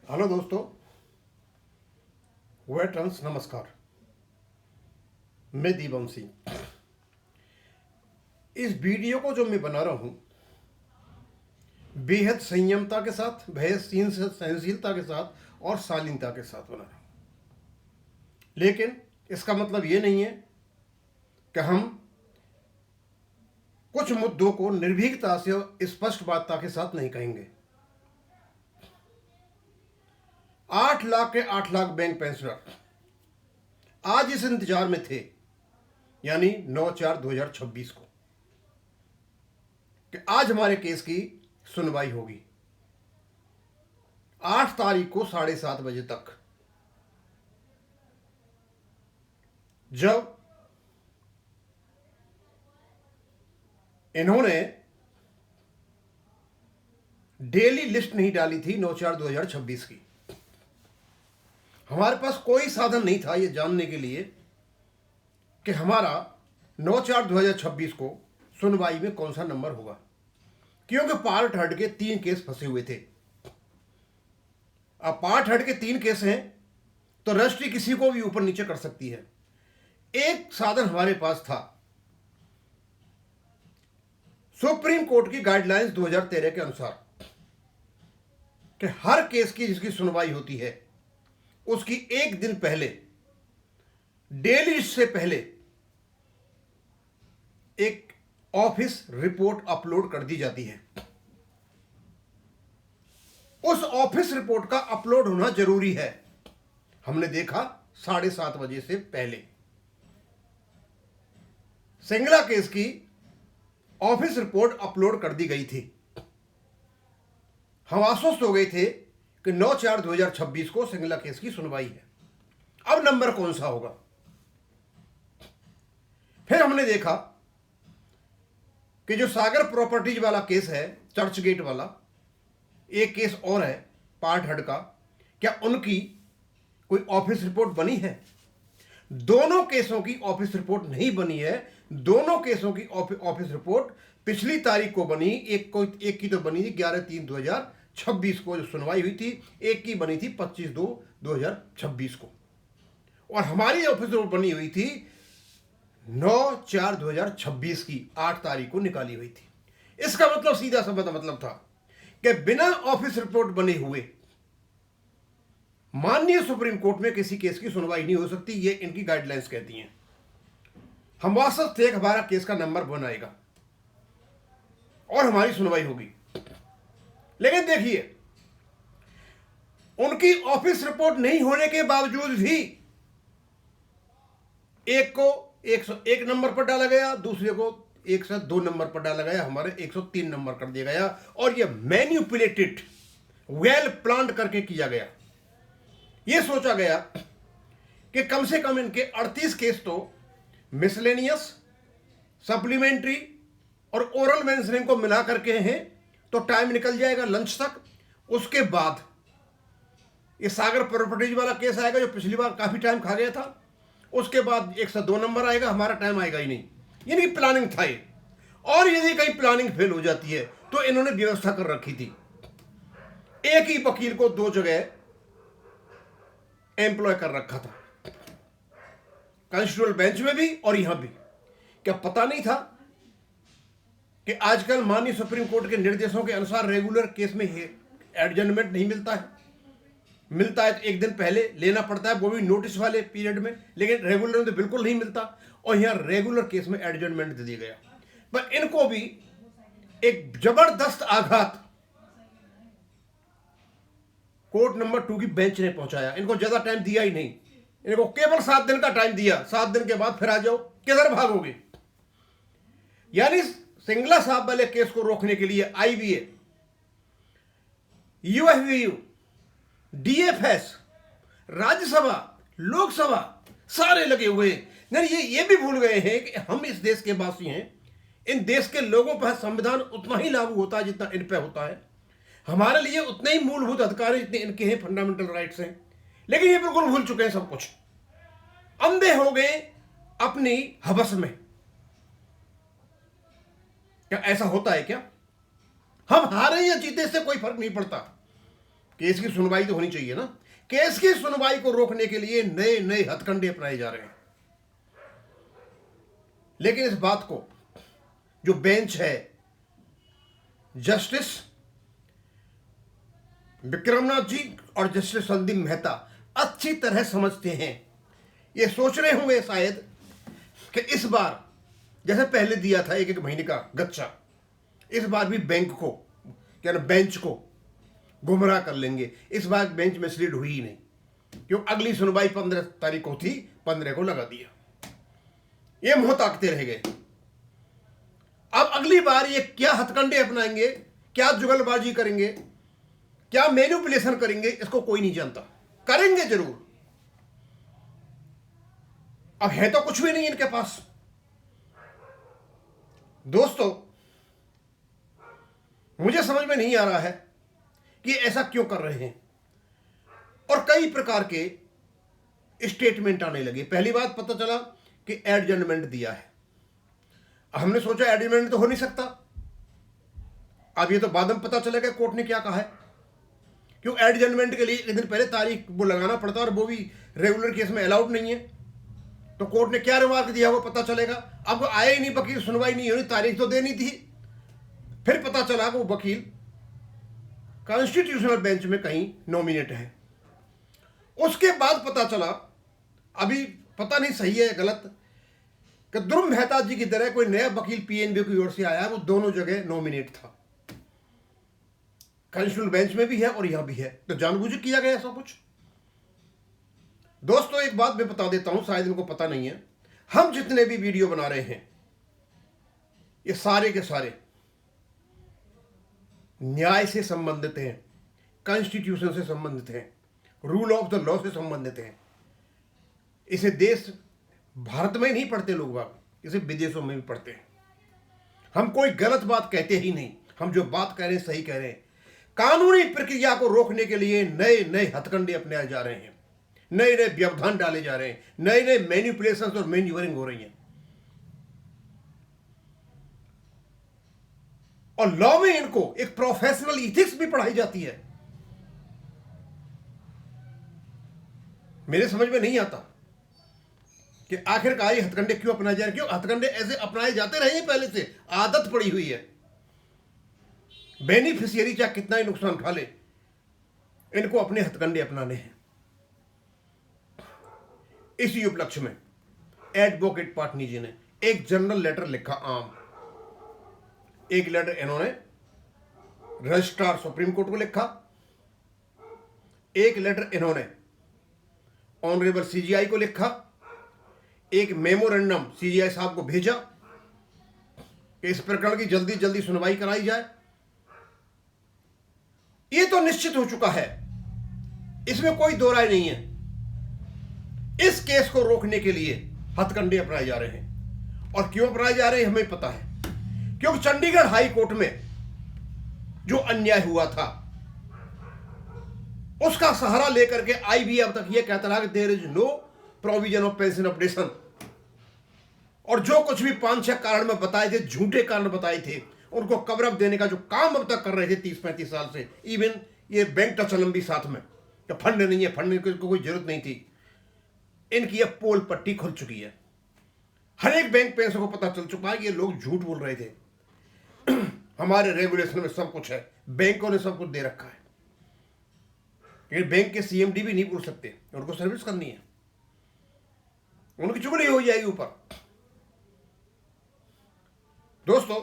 Hello दोस्तों, veterans नमस्कार। मैं दीपम सिंह। इस वीडियो को जो मैं बना रहा हूँ बेहद संयमता के साथ, बेहद सहनशीलता के साथ और शालीनता के साथ बना रहा हूँ। लेकिन इसका मतलब ये नहीं है कि हम कुछ मुद्दों को निर्भीकता से और स्पष्टवादिता के साथ नहीं कहेंगे। 8 लाख के 8 लाख बैंक पेंशनर आज इस इंतजार में थे, यानी 9/4/2026 को, कि आज हमारे केस की सुनवाई होगी। 8 तारीख को 7:30 बजे तक, जब इन्होंने डेली लिस्ट नहीं डाली थी 9/4/2026 की, हमारे पास कोई साधन नहीं था ये जानने के लिए कि हमारा 9/4/2026 को सुनवाई में कौन सा नंबर होगा, क्योंकि पार्ट हट के 3 केस फंसे हुए थे। अब पार्ट हट के 3 केस हैं तो रजिस्ट्री किसी को भी ऊपर नीचे कर सकती है। एक साधन हमारे पास था, सुप्रीम कोर्ट की गाइडलाइंस 2013 के अनुसार कि हर केस की जिसकी सुनवाई होती है उसकी एक दिन पहले, डेली से पहले एक ऑफिस रिपोर्ट अपलोड कर दी जाती है। उस ऑफिस रिपोर्ट का अपलोड होना जरूरी है। हमने देखा 7:30 बजे से पहले सिंगला केस की ऑफिस रिपोर्ट अपलोड कर दी गई थी। हम आश्वस्त हो गए थे कि 9/4/2026 को सिंगला केस की सुनवाई है। अब नंबर कौन सा होगा? फिर हमने देखा कि जो सागर प्रॉपर्टीज वाला केस है, चर्च गेट वाला, एक केस और है पार्ट हड का, क्या उनकी कोई ऑफिस रिपोर्ट बनी है? दोनों केसों की ऑफिस रिपोर्ट नहीं बनी है। दोनों केसों की ऑफिस रिपोर्ट पिछली तारीख को बनी। एक की तो बनी थी 11/3/2026 को, जो सुनवाई हुई थी। एक की बनी थी 25/2/2026 को, और हमारी ऑफिस रिपोर्ट बनी हुई थी 9/4/2026 की, 8 तारीख को निकाली हुई थी। इसका मतलब सीधा सा मतलब था कि बिना ऑफिस रिपोर्ट बने हुए माननीय सुप्रीम कोर्ट में किसी केस की सुनवाई नहीं हो सकती। ये इनकी गाइडलाइंस कहती हैं। हम वास्तव थे, हमारा केस का नंबर बनाएगा और हमारी सुनवाई होगी। लेकिन देखिए, उनकी ऑफिस रिपोर्ट नहीं होने के बावजूद भी एक को 101 नंबर पर डाला गया, दूसरे को 102 नंबर पर डाला गया, हमारे 103 नंबर कर दिया गया। और यह मैन्युपुलेटेड, वेल प्लान्ड करके किया गया। यह सोचा गया कि कम से कम इनके 38 केस तो मिसलेनियस, सप्लीमेंट्री और ओरल मेंशनिंग को मिला करके हैं, तो टाइम निकल जाएगा लंच तक। उसके बाद ये सागर प्रॉपर्टीज वाला केस आएगा जो पिछली बार काफी टाइम खा गया था। उसके बाद 102 नंबर आएगा, हमारा टाइम आएगा ही नहीं। यानी प्लानिंग था ये। और यदि कहीं प्लानिंग फेल हो जाती है तो इन्होंने व्यवस्था कर रखी थी, एक ही वकील को 2 जगह एम्प्लॉय कर रखा था, कॉन्स्टिट्यूशनल बेंच में भी और यहां भी। क्या पता नहीं था कि आजकल माननीय सुप्रीम कोर्ट के निर्देशों के अनुसार रेगुलर केस में एडजमेंट नहीं मिलता है? मिलता है तो एक दिन पहले लेना पड़ता है, वो भी नोटिस वाले पीरियड में। लेकिन रेगुलर में तो बिल्कुल नहीं मिलता, और यहां रेगुलर केस में एडजमेंट दे दिया गया। पर इनको भी एक जबरदस्त आघात कोर्ट नंबर 2 की बेंच ने पहुंचाया। इनको ज्यादा टाइम दिया ही नहीं, इनको केवल 7 दिन का टाइम दिया। 7 दिन के बाद फिर आ जाओ, किधर भागोगे? यानी सिंगला साहब वाले केस को रोकने के लिए आईबीए, यूएफवीयू, डीएफएस, राज्यसभा, लोकसभा सारे लगे हुए हैं। नहीं, ये भी भूल गए हैं कि हम इस देश के वासी हैं। इन देश के लोगों पर संविधान उतना ही लागू होता है जितना इन पे होता है। हमारे लिए उतने ही मूलभूत अधिकार जितने इनके हैं, फंडामेंटल राइट्स हैं। लेकिन ये बिल्कुल भूल चुके हैं सब कुछ, अंधे हो गए अपनी हवस में। क्या ऐसा होता है क्या? हम हारे या जीते से कोई फर्क नहीं पड़ता। केस की सुनवाई तो होनी चाहिए ना। केस की सुनवाई को रोकने के लिए नए नए हथकंडे अपनाए जा रहे हैं। लेकिन इस बात को जो बेंच है, जस्टिस विक्रमनाथ जी और जस्टिस संदीप मेहता अच्छी तरह समझते हैं। ये सोच रहे होंगे शायद कि इस बार जैसे पहले दिया था एक एक महीने का गच्चा, इस बार भी बैंक को क्या ना बेंच को गुमराह कर लेंगे। इस बार बेंच मिसलीड हुई ही नहीं, क्यों अगली सुनवाई 15 तारीख को थी, 15 को लगा दिया। ये मुंह ताकते रह गए। अब अगली बार ये क्या हथकंडे अपनाएंगे, क्या जुगलबाजी करेंगे, क्या मैनिपुलेशन करेंगे, इसको कोई नहीं जानता। करेंगे जरूर। अब है तो कुछ भी नहीं इनके पास। दोस्तों, मुझे समझ में नहीं आ रहा है कि ऐसा क्यों कर रहे हैं। और कई प्रकार के स्टेटमेंट आने लगे। पहली बात पता चला कि एडजमेंट दिया है। हमने सोचा एडजमेंट तो हो नहीं सकता। अब ये तो बाद में पता चलेगा कोर्ट ने क्या कहा है। क्यों एडजमेंट के लिए एक दिन पहले तारीख वो लगाना पड़ता, और वो भी रेगुलर केस में अलाउड नहीं है। तो कोर्ट ने क्या रिमार्क दिया वो पता चलेगा। अब आया ही नहीं वकील, सुनवाई नहीं होनी, तारीख तो देनी थी। फिर पता चला वो वकील कॉन्स्टिट्यूशनल बेंच में कहीं नॉमिनेट है। उसके बाद पता चला, अभी पता नहीं सही है गलत, कि ध्रुव मेहता जी की तरह कोई नया वकील पीएनबी की ओर से आया है, वो दोनों जगह नॉमिनेट था। कॉन्स्टिट्यूशनल बेंच में भी है और यहां भी है। तो जानबूझ के किया गया ऐसा कुछ। दोस्तों, एक बात मैं बता देता हूं, शायद इनको पता नहीं है। हम जितने भी वीडियो बना रहे हैं, ये सारे के सारे न्याय से संबंधित हैं, कॉन्स्टिट्यूशन से संबंधित हैं, रूल ऑफ द लॉ से संबंधित हैं। इसे देश भारत में नहीं पढ़ते लोग बाग, इसे विदेशों में भी पढ़ते हैं। हम कोई गलत बात कहते ही नहीं। हम जो बात कह रहे हैं सही कह रहे हैं। कानूनी प्रक्रिया को रोकने के लिए नए नए हथकंडे अपनाए जा रहे हैं, नए नए व्यवधान डाले जा रहे हैं, नए नए मैनिपुलेशन और मैन्यूवरिंग हो रही है। और लॉ में इनको एक प्रोफेशनल इथिक्स भी पढ़ाई जाती है। मेरे समझ में नहीं आता कि आखिरकार ये हथकंडे क्यों अपनाए जा रहे हैं। क्यों हथकंडे ऐसे अपनाए जाते रहे हैं, पहले से आदत पड़ी हुई है। बेनिफिशियरी चाहे कितना ही नुकसान उठा ले, इनको अपने हथकंडे अपनाने हैं। इसी उपलक्ष्य में एडवोकेट पाटनी जी ने एक जनरल लेटर लिखा। आम एक लेटर इन्होंने रजिस्ट्रार सुप्रीम कोर्ट को लिखा, एक लेटर इन्होंने ऑनरेबल सीजीआई को लिखा, एक मेमोरेंडम सीजीआई साहब को भेजा कि इस प्रकरण की जल्दी जल्दी सुनवाई कराई जाए। यह तो निश्चित हो चुका है, इसमें कोई दो राय नहीं है। इस केस को रोकने के लिए हथकंडे अपनाए जा रहे हैं। और क्यों अपनाए जा रहे हैं हमें पता है। क्योंकि चंडीगढ़ हाई कोर्ट में जो अन्याय हुआ था, उसका सहारा लेकर के आईबी अब तक यह कहता रहा कि there is no provision of pension updation. और जो कुछ भी 5-6 कारण में बताए थे, झूठे कारण बताए थे, उनको कवर अप देने का जो काम अब तक कर रहे थे 30-35 साल से, इवन ये बैंक टचलम भी साथ में, तो फंड नहीं है, फंड की कोई जरूरत नहीं थी। इनकी अब पोल पट्टी खुल चुकी है। हर एक बैंक पेंशन को पता चल चुका है कि ये लोग झूठ बोल रहे थे। हमारे रेगुलेशन में सब कुछ है, बैंकों ने सब कुछ दे रखा है। लेकिन बैंक के सीएमडी भी नहीं बोल सकते, उनको सर्विस करनी है, उनकी चुगली हो जाएगी ऊपर। दोस्तों,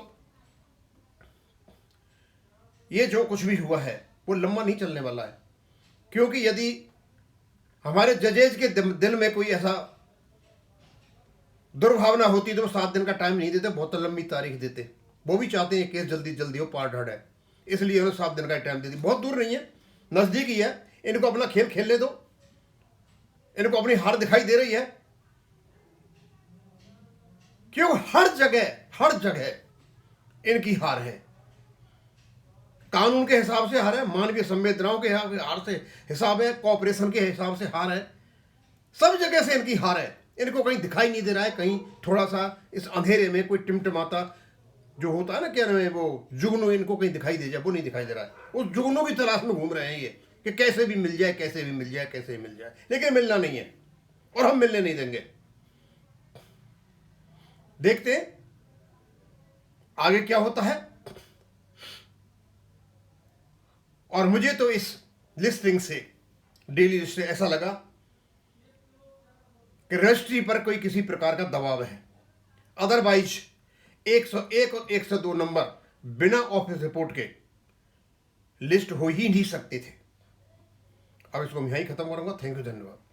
ये जो कुछ भी हुआ है वो लंबा नहीं चलने वाला है। क्योंकि यदि हमारे जजेज के दिल में कोई ऐसा दुर्भावना होती तो वो 7 दिन का टाइम नहीं देते, बहुत लंबी तारीख देते। वो भी चाहते हैं केस जल्दी जल्दी हो, पार्ट हर्ड है, इसलिए उन्हें 7 दिन का टाइम दे दी। बहुत दूर नहीं है, नजदीक ही है। इनको अपना खेल खेलने दो, इनको अपनी हार दिखाई दे रही है। क्यों हर जगह इनकी हार है। कानून के हिसाब से हार है, मानवीय संवेदनाओं के हार से हिसाब है, कॉपरेशन के हिसाब से हार है, सब जगह से इनकी हार है। इनको कहीं दिखाई नहीं दे रहा है, कहीं थोड़ा सा इस अंधेरे में कोई टिमटिमाता जो होता है ना, क्या नाम है वो, जुगनू, इनको कहीं दिखाई दे जाए, वो नहीं दिखाई दे रहा है। उस जुगनू की तलाश में घूम रहे हैं ये कि कैसे भी मिल जाए, कैसे भी मिल जाए, कैसे भी मिल जाए, लेकिन मिलना नहीं है और हम मिलने नहीं देंगे। देखते हैं आगे क्या होता है। और मुझे तो इस लिस्टिंग से, डेली लिस्ट से ऐसा लगा कि रजिस्ट्री पर कोई किसी प्रकार का दबाव है। अदरवाइज 101 और 102 नंबर बिना ऑफिस रिपोर्ट के लिस्ट हो ही नहीं सकते थे। अब इसको मैं यहीं खत्म करूंगा। थैंक यू, धन्यवाद।